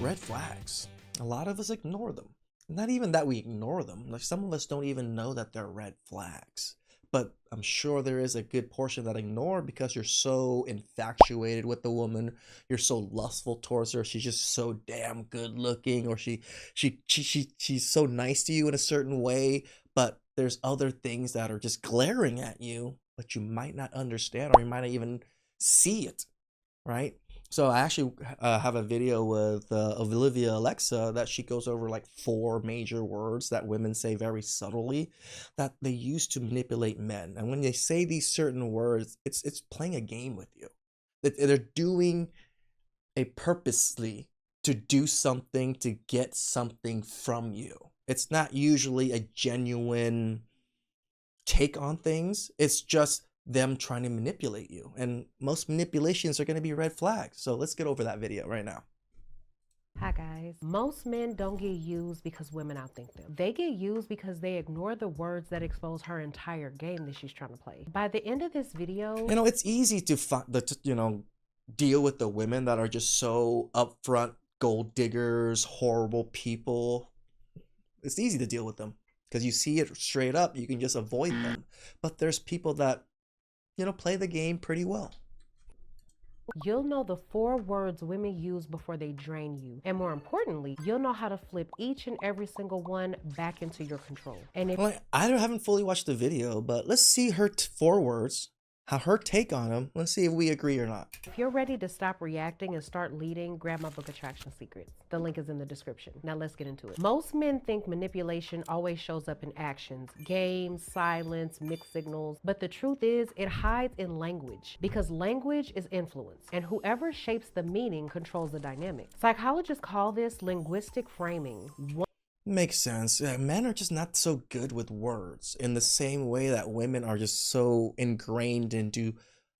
red flags. A lot of us ignore them. Not even that we ignore them, like some of us don't even know that they're red flags. But I'm sure there is a good portion that ignore because you're so infatuated with the woman, you're so lustful towards her, she's just so damn good looking, or she's so nice to you in a certain way, but there's other things that are just glaring at you, but you might not understand or you might not even see it, right? So I actually have a video with Olivia Alexa that she goes over like 4 major words that women say very subtly that they use to manipulate men. And when they say these certain words, it's playing a game with you. They're doing a purposely to do something to get something from you. It's not usually a genuine take on things. It's just them trying to manipulate you. And most manipulations are going to be red flags. So let's get over that video right now. Hi guys. Most men don't get used because women outthink them. They get used because they ignore the words that expose her entire game that she's trying to play. By the end of this video, It's easy to deal with the women that are just so upfront, gold diggers, horrible people. It's easy to deal with them because you see it straight up. You can just avoid them. But there's people that play the game pretty well. you'll know the 4 words women use before they drain you. And more importantly, you'll know how to flip each and every single one back into your control. And if I haven't fully watched the video, but let's see her 4 words, how her take on them. Let's see if we agree or not. If you're ready to stop reacting and start leading, grab my book, Attraction Secrets. The link is in the description. Now let's get into it. Most men think manipulation always shows up in actions, games, silence, mixed signals. But the truth is, it hides in language because language is influence, and whoever shapes the meaning controls the dynamic. Psychologists call this linguistic framing. Makes sense. Men are just not so good with words in the same way that women are just so ingrained into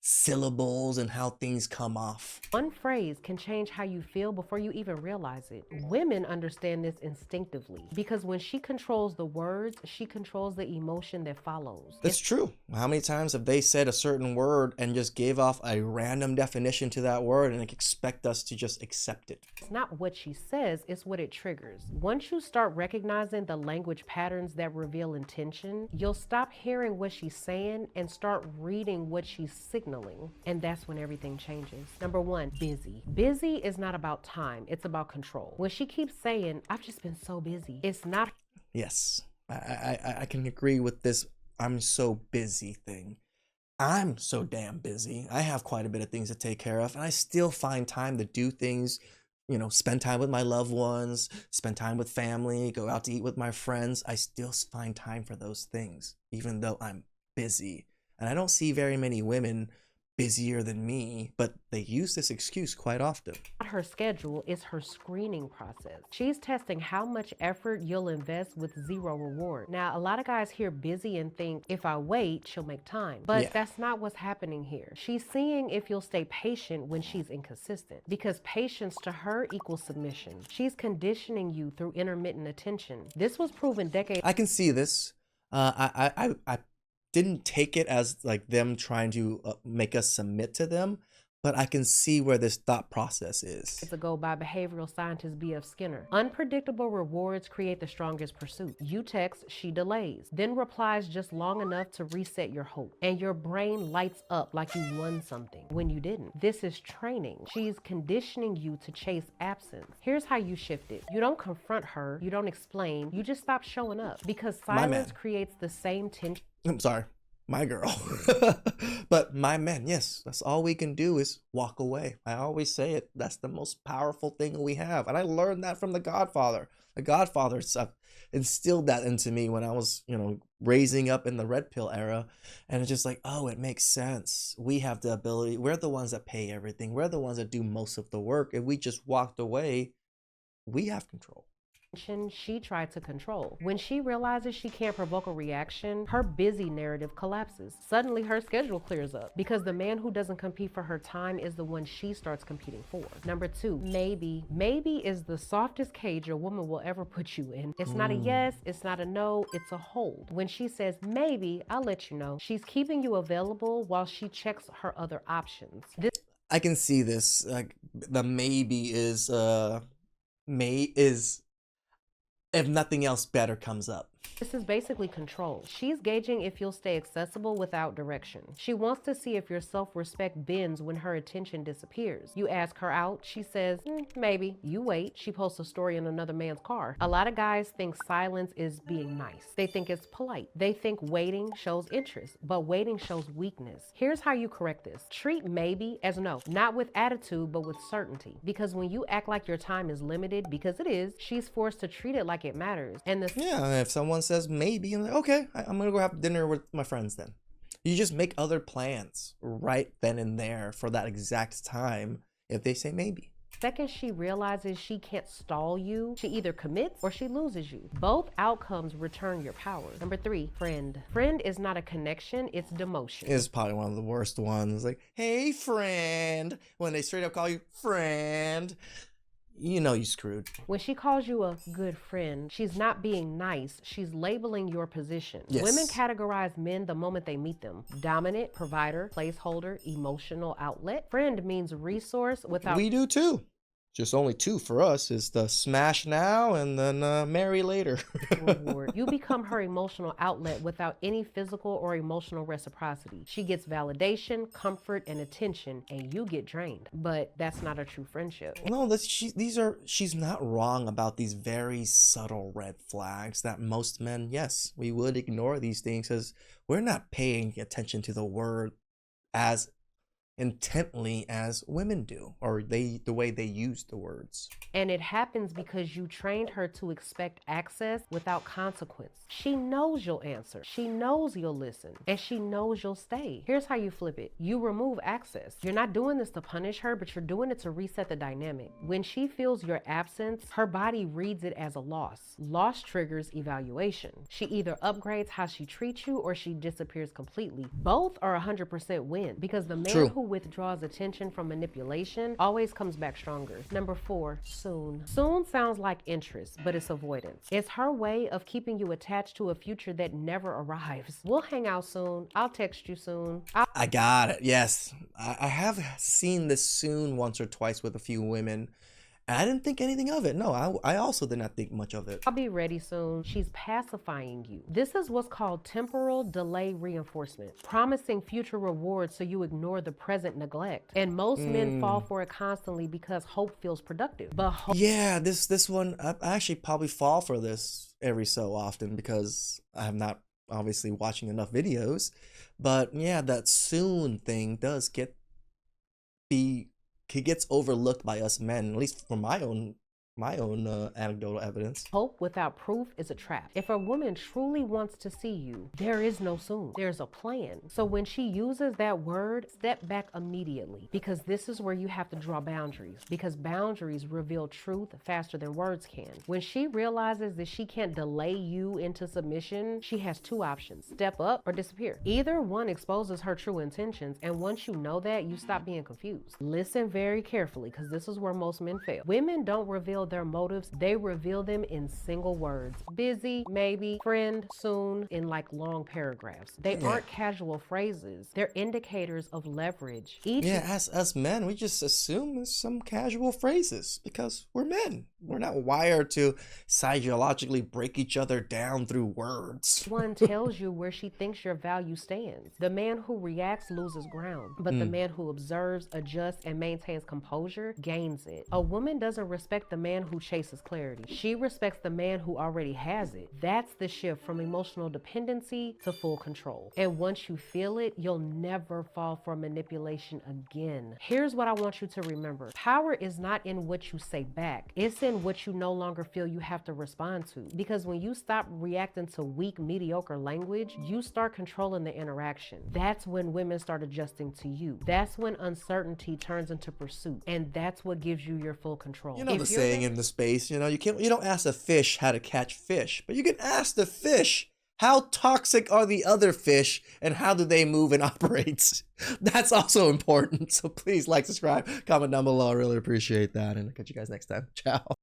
syllables and how things come off. One phrase can change how you feel before you even realize it. Women understand this instinctively because when she controls the words, she controls the emotion that follows. That's true. How many times have they said a certain word and just gave off a random definition to that word and expect us to just accept it? It's not what she says, it's what it triggers. Once you start recognizing the language patterns that reveal intention, you'll stop hearing what she's saying and start reading what she's signaling. And that's when everything changes. Number 1, busy. Busy is not about time, it's about control. When she keeps saying, I've just been so busy, it's not. Yes, I can agree with this I'm so busy thing. I'm so damn busy. I have quite a bit of things to take care of, and I still find time to do things, spend time with my loved ones, spend time with family, go out to eat with my friends. I still find time for those things, even though I'm busy. And I don't see very many women busier than me, but they use this excuse quite often. Her schedule is her screening process. She's testing how much effort you'll invest with 0 reward. Now, a lot of guys hear busy and think, if I wait, she'll make time. But that's not what's happening here. She's seeing if you'll stay patient when she's inconsistent, because patience to her equals submission. She's conditioning you through intermittent attention. This was proven decades. I can see this. I didn't take it as like them trying to make us submit to them, but I can see where this thought process is. Ago by behavioral scientist B.F. Skinner. Unpredictable rewards create the strongest pursuit. You text, she delays, then replies just long enough to reset your hope, and your brain lights up like you won something when you didn't. This is training. She's conditioning you to chase absence. Here's how you shift it. You don't confront her, you don't explain, you just stop showing up, because silence creates the same tension. I'm sorry, my girl. But my men, yes, that's all we can do is walk away. I always say it. That's the most powerful thing we have. And I learned that from The Godfather. The Godfather instilled that into me when I was, raising up in the red pill era. And it's just like, oh, it makes sense. We have the ability. We're the ones that pay everything. We're the ones that do most of the work. If we just walked away, we have control. She tried to control. When she realizes she can't provoke a reaction, her busy narrative collapses. Suddenly her schedule clears up because the man who doesn't compete for her time is the one she starts competing for. Number 2, maybe. Maybe is the softest cage a woman will ever put you in. It's not a yes, it's not a no, it's a hold. When she says maybe, I'll let you know, she's keeping you available while she checks her other options. I can see this. Like the maybe is May is if nothing else better comes up. This is basically control. She's gauging if you'll stay accessible without direction. She wants to see if your self-respect bends when her attention disappears. You ask her out, she says, maybe. You wait, she posts a story in another man's car. A lot of guys think silence is being nice. They think it's polite. They think waiting shows interest, but waiting shows weakness. Here's how you correct this. Treat maybe as no, not with attitude, but with certainty. Because when you act like your time is limited, because it is, she's forced to treat it like it matters. And yeah, if someone says maybe, I'm like, okay, I'm gonna go have dinner with my friends then. You just make other plans right then and there for that exact time if they say maybe. Second she realizes she can't stall you, she either commits or she loses you. Both outcomes return your power. Number 3, friend. Friend is not a connection, it's demotion. It's probably one of the worst ones. Like, hey, friend. When they straight up call you friend, you know you screwed. When she calls you a good friend, she's not being nice. She's labeling your position. Yes. Women categorize men the moment they meet them. Dominant, provider, placeholder, emotional outlet. Friend means resource without... We do too. Just only 2 for us is the smash now and then marry later. reward. You become her emotional outlet without any physical or emotional reciprocity. She gets validation, comfort, and attention, and you get drained. But that's not a true friendship. No, she's not wrong about these very subtle red flags that most men, yes, we would ignore these things because we're not paying attention to the word as intently as women do, or the way they use the words. And it happens because you trained her to expect access without consequence. She knows you'll answer, she knows you'll listen, and she knows you'll stay. Here's how you flip it. You remove access. You're not doing this to punish her, but you're doing it to reset the dynamic. When she feels your absence, her body reads it as a loss. Loss triggers evaluation. She either upgrades how she treats you or she disappears completely. Both are 100% win, because the man who withdraws attention from manipulation always comes back stronger. Number 4, soon. Soon sounds like interest, but it's avoidance. It's her way of keeping you attached to a future that never arrives. We'll hang out soon. I'll text you soon. I got it. Yes. I have seen this soon once or twice with a few women. And I didn't think anything of it. No, I also did not think much of it. I'll be ready soon. She's pacifying you. This is what's called temporal delay reinforcement, promising future rewards so you ignore the present neglect. And most men fall for it constantly because hope feels productive. But yeah, this one, I actually probably fall for this every so often because I'm not obviously watching enough videos. But yeah, that soon thing does gets overlooked by us men, at least from my own anecdotal evidence. Hope without proof is a trap. If a woman truly wants to see you, there is no soon. There's a plan. So when she uses that word, step back immediately, because this is where you have to draw boundaries, because boundaries reveal truth faster than words can. When she realizes that she can't delay you into submission, she has 2 options: step up or disappear. Either one exposes her true intentions, and once you know that, you stop being confused. Listen very carefully, because this is where most men fail. Women don't reveal their motives, they reveal them in single words: busy, maybe, friend, soon, in like long paragraphs. They aren't casual phrases, they're indicators of leverage. As us men, we just assume there's some casual phrases because we're men. We're not wired to psychologically break each other down through words. One tells you where she thinks your value stands. The man who reacts loses ground, but the man who observes, adjusts, and maintains composure gains it. A woman doesn't respect the man who chases clarity. She respects the man who already has it. That's the shift from emotional dependency to full control. And once you feel it, you'll never fall for manipulation again. Here's what I want you to remember. Power is not in what you say back. It's in what you no longer feel you have to respond to. Because when you stop reacting to weak, mediocre language, you start controlling the interaction. That's when women start adjusting to you. That's when uncertainty turns into pursuit. And that's what gives you your full control. You know the saying in the space, you don't ask a fish how to catch fish, but you can ask the fish, how toxic are the other fish and how do they move and operate? That's also important. So please like, subscribe, comment down below. I really appreciate that. And I'll catch you guys next time. Ciao.